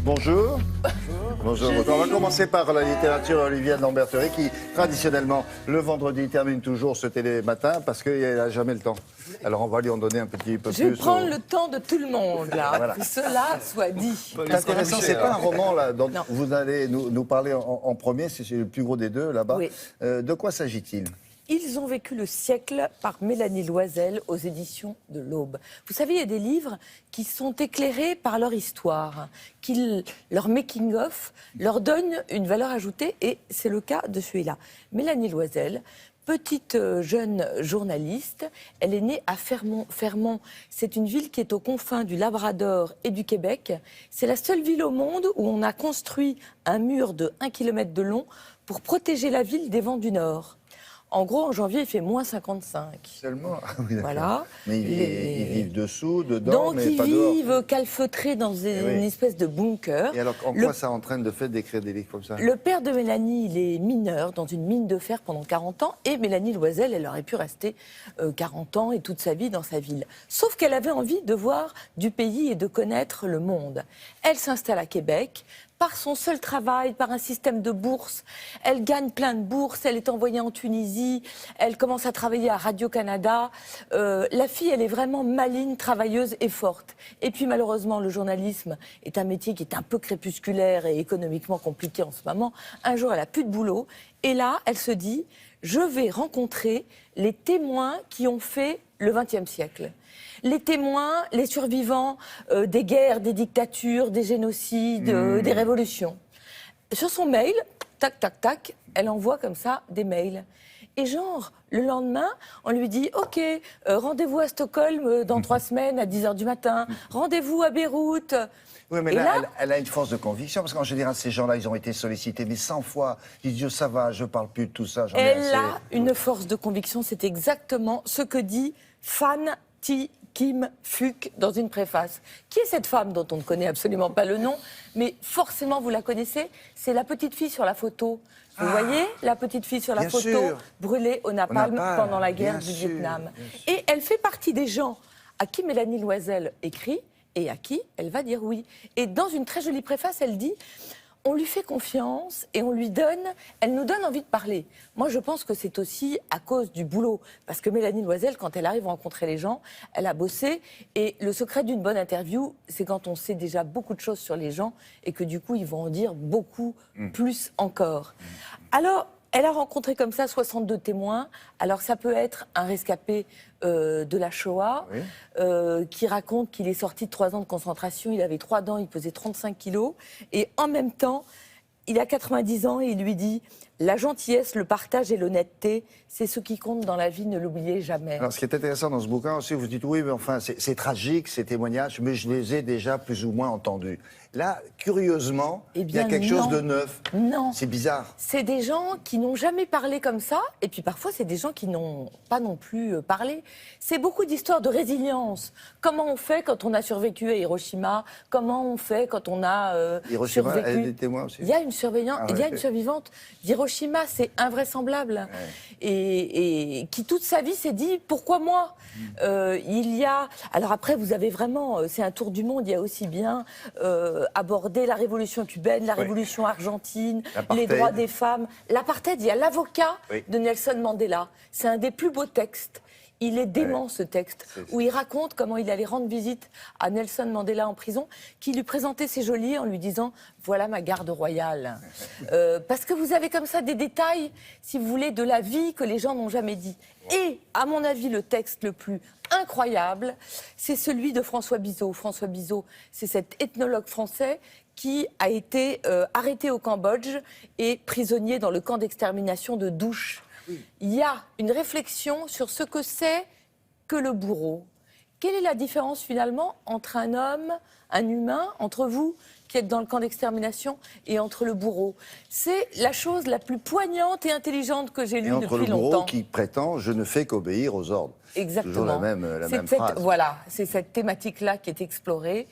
Bonjour. Bonjour. On va commencer par la littérature Olivier de Lamberterie qui, traditionnellement, le vendredi, termine toujours ce télématin parce qu'il n'a jamais le temps. Alors on va lui en donner un petit peu plus. Je vais prendre le temps de tout le monde, là, Voilà. que cela soit dit. C'est intéressant, c'est pas un roman là, dont vous allez nous parler en premier, c'est le plus gros des deux là-bas. Oui. De quoi s'agit-il ? Ils ont vécu le siècle par Mélanie Loisel aux éditions de l'Aube. Vous savez, il y a des livres qui sont éclairés par leur histoire, leur making-of leur donne une valeur ajoutée et c'est le cas de celui-là. Mélanie Loisel, petite jeune journaliste, elle est née à Fermont. Fermont, c'est une ville qui est aux confins du Labrador et du Québec. C'est la seule ville au monde où on a construit un mur de 1 km de long pour protéger la ville des vents du Nord. En gros, en janvier, il fait moins 55. Seulement. Ah oui, Voilà. Mais ils vivent dessous, dedans, Donc, mais ils pas dehors. vivent calfeutrés dans une espèce de bunker. Et alors, en quoi ça entraîne le fait d'écrire des livres comme ça ? Le père de Mélanie, il est mineur dans une mine de fer pendant 40 ans. Et Mélanie Loisel, elle aurait pu rester 40 ans et toute sa vie dans sa ville. Sauf qu'elle avait envie de voir du pays et de connaître le monde. Elle s'installe à Québec. Par son seul travail, par un système de bourse, elle gagne plein de bourses, elle est envoyée en Tunisie, elle commence à travailler à Radio-Canada. La fille, elle est vraiment maligne, travailleuse et forte. Et puis malheureusement, le journalisme est un métier qui est un peu crépusculaire et économiquement compliqué en ce moment. Un jour, elle n'a plus de boulot et là, elle se dit, je vais rencontrer les témoins qui ont fait le XXe siècle. Les témoins, les survivants des guerres, des dictatures, des génocides, des révolutions. Sur son mail, tac, tac, tac, elle envoie comme ça des mails. Et genre, le lendemain, on lui dit « Ok, rendez-vous à Stockholm dans 3 semaines à 10h du matin. Rendez-vous à Beyrouth. » Oui, mais Et là, elle a une force de conviction, parce qu'en général, ces gens-là, ils ont été sollicités, mais 100 fois. Ils disent, ça va, je parle plus de tout ça, j'en ai Elle assez. a une force de conviction, c'est exactement ce que dit Phan Thi Kim Phuc dans une préface. Qui est cette femme dont on ne connaît absolument pas le nom, mais forcément vous la connaissez, c'est la petite fille sur la photo. Vous voyez la petite fille sur la Bien photo, sûr. brûlée au napalm pendant la guerre Bien du sûr, Vietnam. bien sûr. Et elle fait partie des gens à qui Mélanie Loisel écrit et à qui elle va dire oui. Et dans une très jolie préface, elle dit... On lui fait confiance et on lui donne, elle nous donne envie de parler. Moi, je pense que c'est aussi à cause du boulot. Parce que Mélanie Loisel, quand elle arrive à rencontrer les gens, elle a bossé. Et le secret d'une bonne interview, c'est quand on sait déjà beaucoup de choses sur les gens et que du coup, ils vont en dire beaucoup plus encore. Alors, elle a rencontré comme ça 62 témoins. Alors, ça peut être un rescapé de la Shoah, qui raconte qu'il est sorti de 3 ans de concentration, il avait 3 dents, il pesait 35 kilos, et en même temps, il a 90 ans et il lui dit « La gentillesse, le partage et l'honnêteté, c'est ce qui compte dans la vie, ne l'oubliez jamais. » Alors, ce qui est intéressant dans ce bouquin aussi, vous dites, oui, mais enfin, c'est tragique, ces témoignages, mais je les ai déjà plus ou moins entendus. Là, curieusement, il y a quelque chose de neuf. Non. C'est bizarre. C'est des gens qui n'ont jamais parlé comme ça, et puis parfois c'est des gens qui n'ont pas non plus parlé. C'est beaucoup d'histoires de résilience. Comment on fait quand on a survécu à Hiroshima? Comment on fait quand on a Hiroshima, survécu? elle est des témoins aussi. Il y a une surveillante, Ah il y a ouais. une survivante d'Hiroshima, c'est invraisemblable. Ouais. Et qui toute sa vie s'est dit pourquoi moi? Il y a, alors après vous avez vraiment, c'est un tour du monde. Il y a aussi bien abordé la révolution cubaine, la révolution argentine, les droits des femmes, l'apartheid. Il y a l'avocat de Nelson Mandela. C'est un des plus beaux textes. Il est dément, ce texte, où il raconte comment il allait rendre visite à Nelson Mandela en prison, qui lui présentait ses geôliers en lui disant « Voilà ma garde royale ». Parce que vous avez comme ça des détails, si vous voulez, de la vie que les gens n'ont jamais dit. Et, à mon avis, le texte le plus incroyable, c'est celui de François Bizot. François Bizot, c'est cet ethnologue français qui a été arrêté au Cambodge et prisonnier dans le camp d'extermination de Douche. Il y a une réflexion sur ce que c'est que le bourreau. Quelle est la différence finalement entre un homme, un humain, entre vous qui êtes dans le camp d'extermination et entre le bourreau? C'est la chose la plus poignante et intelligente que j'ai lue depuis longtemps. Et entre le bourreau qui prétend « je ne fais qu'obéir aux ordres ». Exactement. Toujours la même phrase. Voilà, c'est cette thématique-là qui est explorée.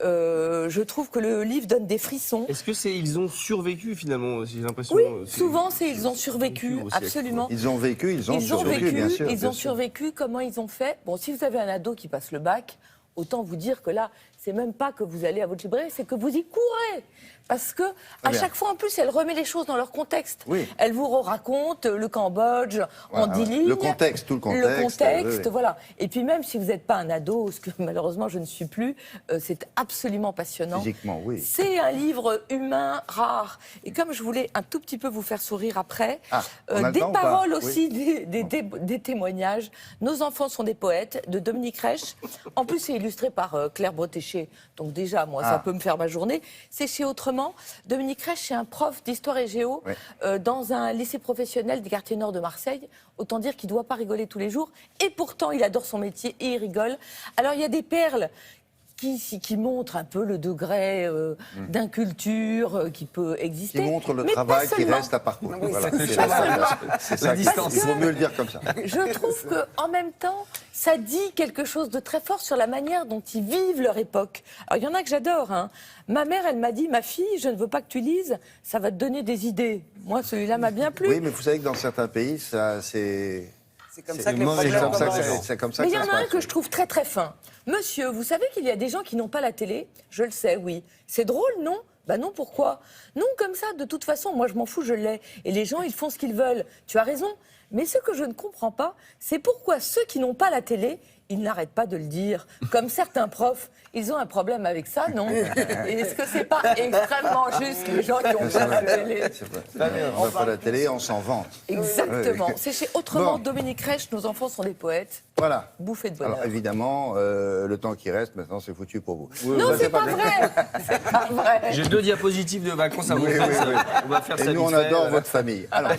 Je trouve que le livre donne des frissons. Est-ce que ils ont survécu finalement? J'ai l'impression. Oui, souvent ils ont survécu, absolument. Ils ont vécu, ils ont survécu, bien sûr. Ils ont survécu, comment ils ont fait? Bon, si vous avez un ado qui passe le bac, autant vous dire que là, c'est même pas que vous allez à votre librairie, c'est que vous y courez. Parce que à chaque fois, en plus, elle remet les choses dans leur contexte. Oui. Elle vous raconte le Cambodge en 10 lignes. Le contexte, tout le contexte. Le contexte, oui. voilà. Et puis même si vous n'êtes pas un ado, ce que malheureusement je ne suis plus, c'est absolument passionnant. Physiquement, oui. C'est un livre humain, rare. Et comme je voulais un tout petit peu vous faire sourire après, on a le des temps ou pas paroles Oui. aussi, des témoignages. Nos enfants sont des poètes, de Dominique Reich. En plus, c'est illustré par Claire Bretéché. Donc déjà, moi, ça peut me faire ma journée. C'est chez Autrement. Dominique Reich, c'est un prof d'histoire et géo dans un lycée professionnel des quartiers nord de Marseille. Autant dire qu'il ne doit pas rigoler tous les jours. Et pourtant, il adore son métier et il rigole. Alors, il y a des perles qui montrent un peu le degré d'inculture qui peut exister. Qui montre le mais travail pas qui seulement. reste à parcourir. Oui, Voilà, c'est c'est pas ça. seulement. Il vaut mieux le dire comme ça. Je trouve qu'en même temps, ça dit quelque chose de très fort sur la manière dont ils vivent leur époque. Alors, il y en a que j'adore. Hein. Ma mère, elle m'a dit, ma fille, je ne veux pas que tu lises, ça va te donner des idées. Moi, celui-là m'a bien plu. Oui, mais vous savez que dans certains pays, ça, c'est... C'est comme ça que les mauvais problèmes genre, commencent. C'est comme ça Mais il que y ça en se a un passe. que je trouve très très fin. Monsieur, vous savez qu'il y a des gens qui n'ont pas la télé? Je le sais, oui. C'est drôle, non? Bah non, pourquoi? Non, comme ça, de toute façon, moi je m'en fous, je l'ai. Et les gens, ils font ce qu'ils veulent. Tu as raison. Mais ce que je ne comprends pas, c'est pourquoi ceux qui n'ont pas la télé, ils n'arrêtent pas de le dire. Comme certains profs, ils ont un problème avec ça, non? Et est-ce que c'est pas extrêmement juste, les gens qui ont pas la télé? C'est vrai. On n'a pas la télé, on s'en vante. Exactement. Oui. C'est chez Autrement, Bon. Dominique Reich, nos enfants sont des poètes. Voilà. Bouffée de bonheur. Alors évidemment, le temps qui reste, maintenant, c'est foutu pour vous. Non, c'est pas vrai. C'est pas vrai. J'ai 2 diapositives de vacances à vous Oui, faire. oui, oui. On va faire Et ça nous, on vite fait, adore voilà. votre famille. Alors,